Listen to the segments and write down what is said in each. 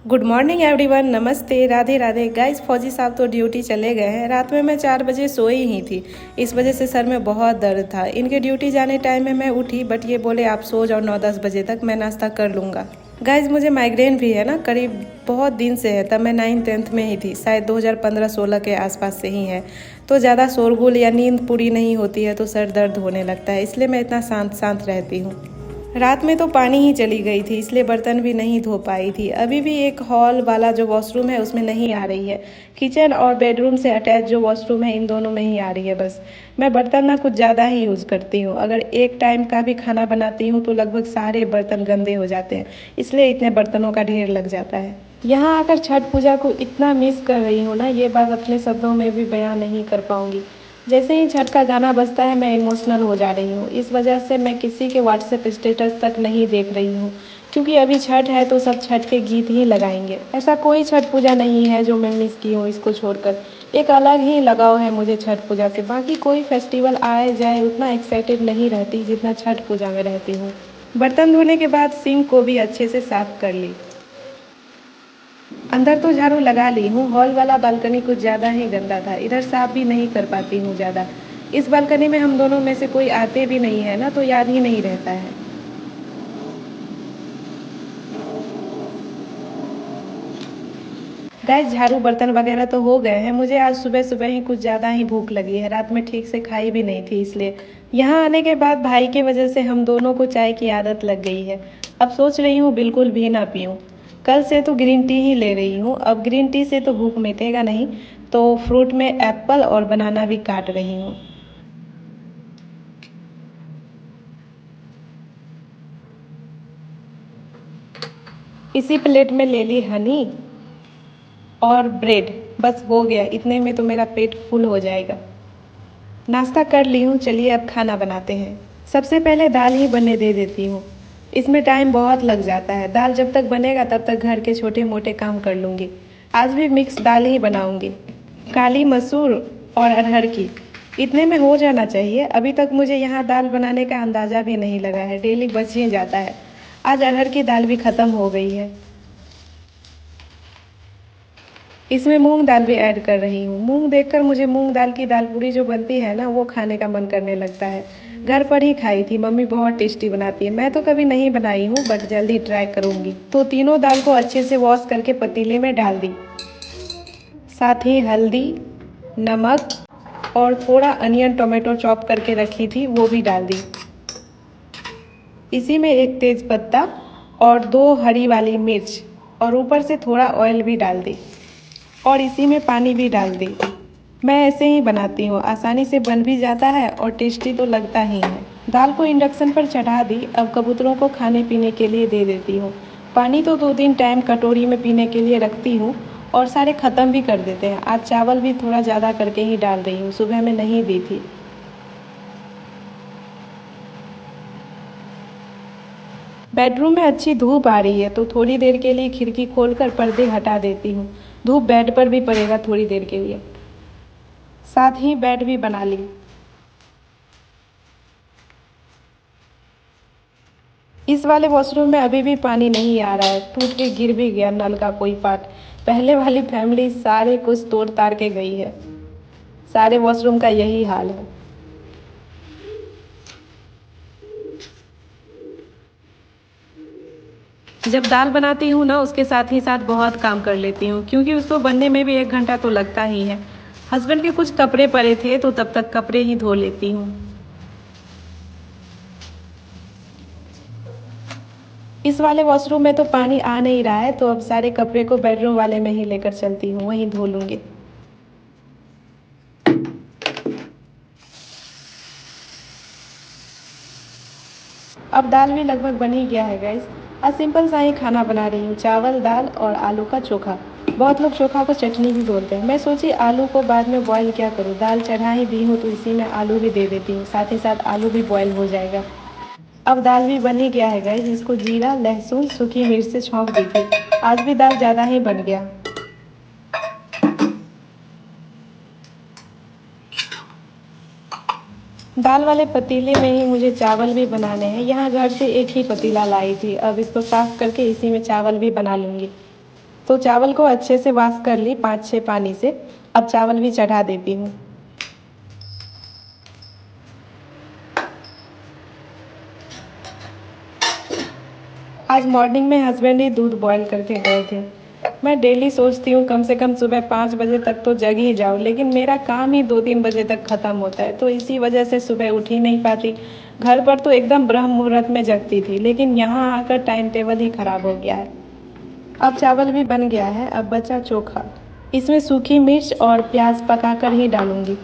Good morning everyone, नमस्ते, Radhe Radhe. Guys, फौजी साहब तो ड्यूटी चले गए हैं। रात में मैं 4 बजे सोई ही थी, इस वजह से सर में बहुत दर्द था। इनके ड्यूटी जाने टाइम में मैं उठी, बट ये बोले आप सो जाओ 9-10 बजे तक, मैं नाश्ता कर लूँगा। गाइस, मुझे माइग्रेन भी है ना, करीब बहुत दिन से है। तब मैं 9th-10th में ही थी, शायद 2015-16 के आसपास से ही है। तो ज़्यादा शोरगुल या नींद पूरी नहीं होती है तो सर दर्द होने लगता है, इसलिए मैं इतना शांत शांत रहती हूँ। रात में तो पानी ही चली गई थी, इसलिए बर्तन भी नहीं धो पाई थी। अभी भी एक हॉल वाला जो वॉशरूम है उसमें नहीं आ रही है। किचन और बेडरूम से अटैच जो वॉशरूम है, इन दोनों में ही आ रही है बस। मैं बर्तन ना कुछ ज़्यादा ही यूज़ करती हूँ। अगर एक टाइम का भी खाना बनाती हूँ तो लगभग सारे बर्तन गंदे हो जाते हैं, इसलिए इतने बर्तनों का ढेर लग जाता है। यहाँ आकर छठ पूजा को इतना मिस कर रही हूँ ना, ये बात अपने शब्दों में भी बयां नहीं कर पाऊँगी। जैसे ही छठ का गाना बजता है मैं इमोशनल हो जा रही हूँ। इस वजह से मैं किसी के व्हाट्सएप स्टेटस तक नहीं देख रही हूँ, क्योंकि अभी छठ है तो सब छठ के गीत ही लगाएंगे। ऐसा कोई छठ पूजा नहीं है जो मैं मिस की हूँ इसको छोड़कर। एक अलग ही लगाव है मुझे छठ पूजा से। बाकी कोई फेस्टिवल आए जाए उतना एक्साइटेड नहीं रहती जितना छठ पूजा में रहती हूँ। बर्तन धोने के बाद सिंक को भी अच्छे से साफ कर ली। अंदर तो झाड़ू लगा ली हूँ, हॉल वाला बालकनी कुछ ज़्यादा ही गंदा था, इधर साफ भी नहीं कर पाती हूँ ज़्यादा। इस बालकनी में हम दोनों में से कोई आते भी नहीं है ना, तो याद ही नहीं रहता है। गैस, झाड़ू बर्तन वगैरह तो हो गए हैं। मुझे आज सुबह सुबह ही कुछ ज़्यादा ही भूख लगी है, रात में ठीक से खाई भी नहीं थी, इसलिए यहाँ आने के बाद भाई की वजह से हम दोनों को चाय की आदत लग गई है। अब सोच रही हूँ बिल्कुल भी ना पीऊँ। कल से तो ग्रीन टी ही ले रही हूँ। अब ग्रीन टी से तो भूख मिटेगा नहीं, तो फ्रूट में एप्पल और बनाना भी काट रही हूँ। इसी प्लेट में ले ली हनी और ब्रेड। बस हो गया, इतने में तो मेरा पेट फुल हो जाएगा। नाश्ता कर ली हूँ, चलिए अब खाना बनाते हैं। सबसे पहले दाल ही बनने दे देती हूँ, इसमें टाइम बहुत लग जाता है। दाल जब तक बनेगा तब तक घर के छोटे मोटे काम कर लूँगी। आज भी मिक्स दाल ही बनाऊँगी, काली मसूर और अरहर की। इतने में हो जाना चाहिए। अभी तक मुझे यहाँ दाल बनाने का अंदाज़ा भी नहीं लगा है, डेली बच ही जाता है। आज अरहर की दाल भी ख़त्म हो गई है। इसमें मूंग दाल भी ऐड कर रही हूँ। मूंग देखकर मुझे मूंग दाल की दाल पूरी जो बनती है ना, वो खाने का मन करने लगता है। घर पर ही खाई थी, मम्मी बहुत टेस्टी बनाती है। मैं तो कभी नहीं बनाई हूँ, बट जल्दी ट्राई करूँगी। तो तीनों दाल को अच्छे से वॉश करके पतीले में डाल दी, साथ ही हल्दी, नमक और थोड़ा अनियन टोमेटो चॉप करके रखी थी वो भी डाल दी। इसी में एक तेज पत्ता और 2 हरी वाली मिर्च और ऊपर से थोड़ा ऑयल भी डाल दी, और इसी में पानी भी डाल दी। मैं ऐसे ही बनाती हूँ, आसानी से बन भी जाता है और टेस्टी तो लगता ही है। दाल को इंडक्शन पर चढ़ा दी। अब कबूतरों को खाने पीने के लिए दे देती हूँ। पानी तो 2-3 टाइम कटोरी में पीने के लिए रखती हूँ और सारे ख़त्म भी कर देते हैं। आज चावल भी थोड़ा ज़्यादा करके ही डाल रही हूँ, सुबह में नहीं दी थी। बेडरूम में अच्छी धूप आ रही है तो थोड़ी देर के लिए खिड़की खोलकर पर्दे हटा देती हूँ। धूप बेड पर भी पड़ेगा थोड़ी देर के लिए। साथ ही बेड भी बना ली। इस वाले वॉशरूम में अभी भी पानी नहीं आ रहा है, टूट के गिर भी गया नल का कोई पार्ट। पहले वाली फैमिली सारे कुछ तोड़ ताड़ के गई है। सारे वॉशरूम का यही हाल है। जब दाल बनाती हूँ ना, उसके साथ ही साथ बहुत काम कर लेती हूँ, क्योंकि उसको बनने में भी 1 घंटा तो लगता ही है। हस्बैंड के कुछ कपड़े पड़े थे तो तब तक कपड़े ही धो लेती हूँ। इस वाले वॉशरूम में तो पानी आ नहीं रहा है, तो अब सारे कपड़े को बेडरूम वाले में ही लेकर चलती हूँ, वहीं धो लूँगी। अब दाल भी लगभग बन ही गया है गाइस। आज सिंपल सा ही खाना बना रही हूँ, चावल दाल और आलू का चोखा। बहुत लोग चोखा को चटनी भी बोलते हैं। मैं सोची आलू को बाद में बॉईल क्या करूँ, दाल चढ़ा ही दी हूँ तो इसी में आलू भी दे देती हूँ, साथ ही साथ आलू भी बॉईल हो जाएगा। अब दाल भी बन ही गया है गाइस, इसको जीरा लहसुन सूखी मिर्च से छौंक दी थी। आज भी दाल ज़्यादा ही बन गया। दाल वाले पतीले में ही मुझे चावल भी बनाने हैं। यहाँ घर से एक ही पतीला लाई थी, अब इसको साफ करके इसी में चावल भी बना लूँगी। तो चावल को अच्छे से वॉश कर ली 5-6 पानी से। अब चावल भी चढ़ा देती हूँ। आज मॉर्निंग में हस्बैंड ही दूध बॉईल करके गए थे। मैं डेली सोचती हूँ कम से कम सुबह 5 बजे तक तो जग ही जाऊँ, लेकिन मेरा काम ही 2-3 बजे तक ख़त्म होता है, तो इसी वजह से सुबह उठ ही नहीं पाती। घर पर तो एकदम ब्रह्म मुहूर्त में जगती थी, लेकिन यहाँ आकर टाइम टेबल ही ख़राब हो गया है। अब चावल भी बन गया है, अब बचा चोखा। इसमें सूखी मिर्च और प्याज पकाकर ही डालूंगी।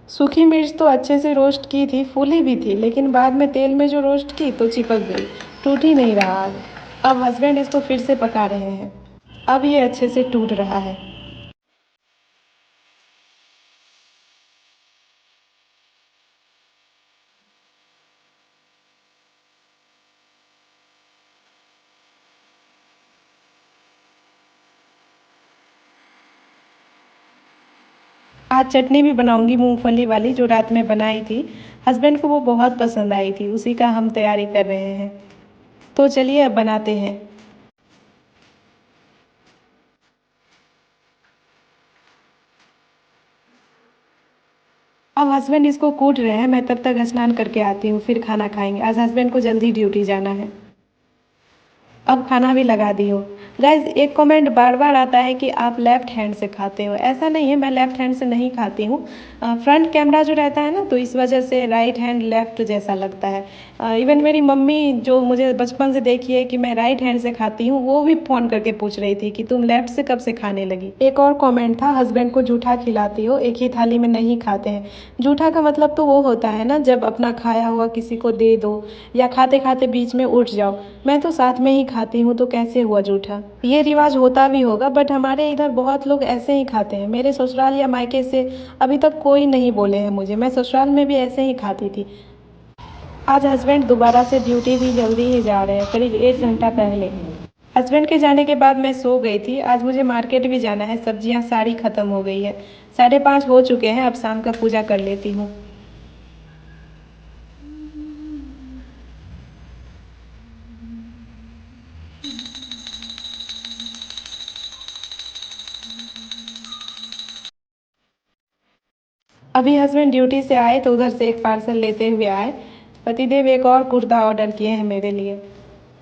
सूखी मिर्च तो अच्छे से रोस्ट की थी, फूली भी थी, लेकिन बाद में तेल में जो रोस्ट की तो चिपक गई, टूट ही नहीं रहा। अब हस्बैंड इसको फिर से पका रहे हैं। अब ये अच्छे से टूट रहा है। आज चटनी भी बनाऊंगी मूंगफली वाली, जो रात में बनाई थी। हस्बैंड को वो बहुत पसंद आई थी, उसी का हम तैयारी कर रहे हैं। तो चलिए अब बनाते हैं। अब हस्बैंड इसको कूट रहे हैं, मैं तब तक स्नान करके आती हूँ, फिर खाना खाएंगे। आज हस्बैंड को जल्दी ड्यूटी जाना है। अब खाना भी लगा दी हो। गाइज, एक कमेंट बार बार आता है कि आप लेफ़्ट हैंड से खाते हो। ऐसा नहीं है, मैं लेफ़्ट हैंड से नहीं खाती हूँ। फ्रंट कैमरा जो रहता है ना, तो इस वजह से राइट हैंड लेफ़्ट जैसा लगता है। इवन मेरी मम्मी जो मुझे बचपन से देखी है कि मैं राइट हैंड से खाती हूँ, वो भी फ़ोन करके पूछ रही थी कि तुम लेफ़्ट से कब से खाने लगी। एक और कॉमेंट था, हस्बैंड को जूठा खिलाती हो, एक ही थाली में नहीं खाते हैं। जूठा का मतलब तो वो होता है ना, जब अपना खाया हुआ किसी को दे दो या खाते खाते बीच में उठ जाओ। मैं तो साथ में ही खाती हूँ, तो कैसे हुआ जूठा। ये रिवाज होता भी होगा, बट हमारे इधर बहुत लोग ऐसे ही खाते हैं। मेरे ससुराल या मायके से अभी तक कोई नहीं बोले हैं मुझे। मैं ससुराल में भी ऐसे ही खाती थी। आज हस्बैंड दोबारा से ड्यूटी भी जल्दी ही जा रहे हैं, करीब 1 घंटा पहले। हस्बैंड के जाने के बाद मैं सो गई थी। आज मुझे मार्केट भी जाना है, सब्जियां सारी ख़त्म हो गई है। 5:30 हो चुके हैं, अब शाम का पूजा कर लेती हूँ। अभी हस्बैंड ड्यूटी से आए तो उधर से एक पार्सल लेते हुए आए। पतिदेव एक और कुर्ता ऑर्डर किए हैं मेरे लिए।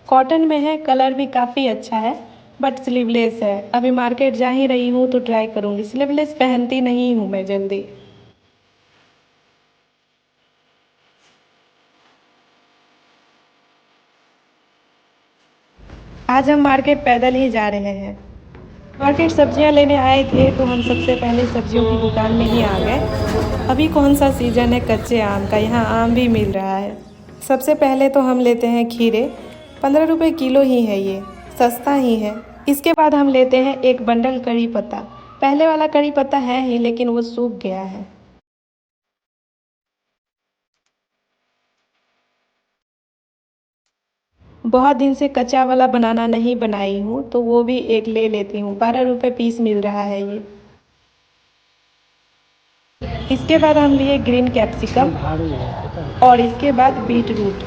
कॉटन में है, कलर भी काफ़ी अच्छा है, बट स्लीवलेस है। अभी मार्केट जा ही रही हूँ तो ट्राई करूँगी। स्लीवलेस पहनती नहीं हूँ मैं जल्दी। आज हम मार्केट पैदल ही जा रहे हैं। मार्केट सब्जियां लेने आए थे, तो हम सबसे पहले सब्जियों की दुकान में ही आ गए। अभी कौन सा सीज़न है कच्चे आम का, यहाँ आम भी मिल रहा है। सबसे पहले तो हम लेते हैं खीरे। 15 रुपये किलो ही है, ये सस्ता ही है। इसके बाद हम लेते हैं एक बंडल कड़ी पत्ता। पहले वाला कड़ी पत्ता है ही, लेकिन वो सूख गया है। बहुत दिन से कच्चा वाला बनाना नहीं बनाई हूँ, तो वो भी एक ले लेती हूँ। 12 रुपये पीस मिल रहा है ये। इसके बाद हम लिए ग्रीन कैप्सिकम और इसके बाद बीट रूट।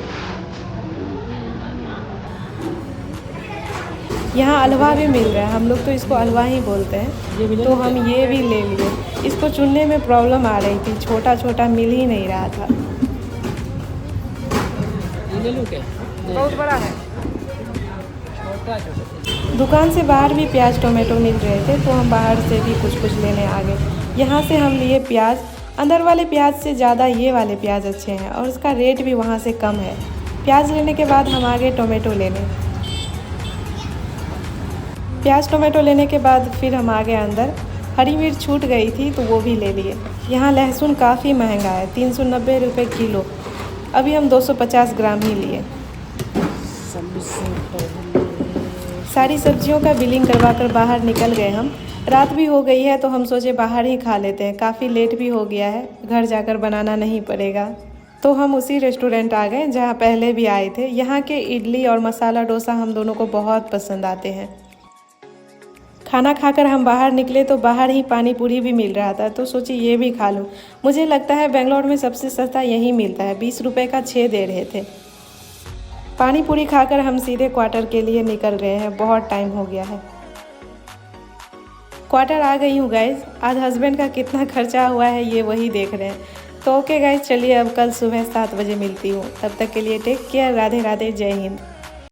यहाँ अलवा भी मिल रहा है, हम लोग तो इसको अलवा ही बोलते हैं, तो हम ये भी ले लिए। इसको चुनने में प्रॉब्लम आ रही थी, छोटा छोटा मिल ही नहीं रहा था। बहुत बड़ा है, छोटा छोटा। दुकान से बाहर भी प्याज टोमेटो मिल रहे थे, तो हम बाहर से भी कुछ कुछ लेने आ गए। यहाँ से हम लिए प्याज। अंदर वाले प्याज से ज़्यादा ये वाले प्याज अच्छे हैं, और उसका रेट भी वहाँ से कम है। प्याज लेने के बाद हम आ गए टोमेटो लेने। प्याज टोमेटो लेने के बाद फिर हम आ गए अंदर। हरी मिर्च छूट गई थी, तो वो भी ले लिए। यहाँ लहसुन काफ़ी महंगा है, 390 रुपये किलो। अभी हम 250 ग्राम ही लिए। सारी सब्जियों का बिलिंग करवा कर बाहर निकल गए हम। रात भी हो गई है, तो हम सोचे बाहर ही खा लेते हैं। काफ़ी लेट भी हो गया है, घर जाकर बनाना नहीं पड़ेगा। तो हम उसी रेस्टोरेंट आ गए जहाँ पहले भी आए थे। यहाँ के इडली और मसाला डोसा हम दोनों को बहुत पसंद आते हैं। खाना खाकर हम बाहर निकले तो बाहर ही पानी पूरी भी मिल रहा था, तो सोची ये भी खा लूँ। मुझे लगता है बेंगलोर में सबसे सस्ता यही मिलता है, 20 रुपये का 6 दे रहे थे। पानी पूरी खाकर हम सीधे क्वार्टर के लिए निकल रहे हैं, बहुत टाइम हो गया है। क्वार्टर आ गई हूँ गाइज। आज हस्बैंड का कितना खर्चा हुआ है ये वही देख रहे हैं। तो ओके गाइज, चलिए अब कल सुबह 7 बजे मिलती हूँ। तब तक के लिए टेक केयर। राधे राधे, जय हिंद।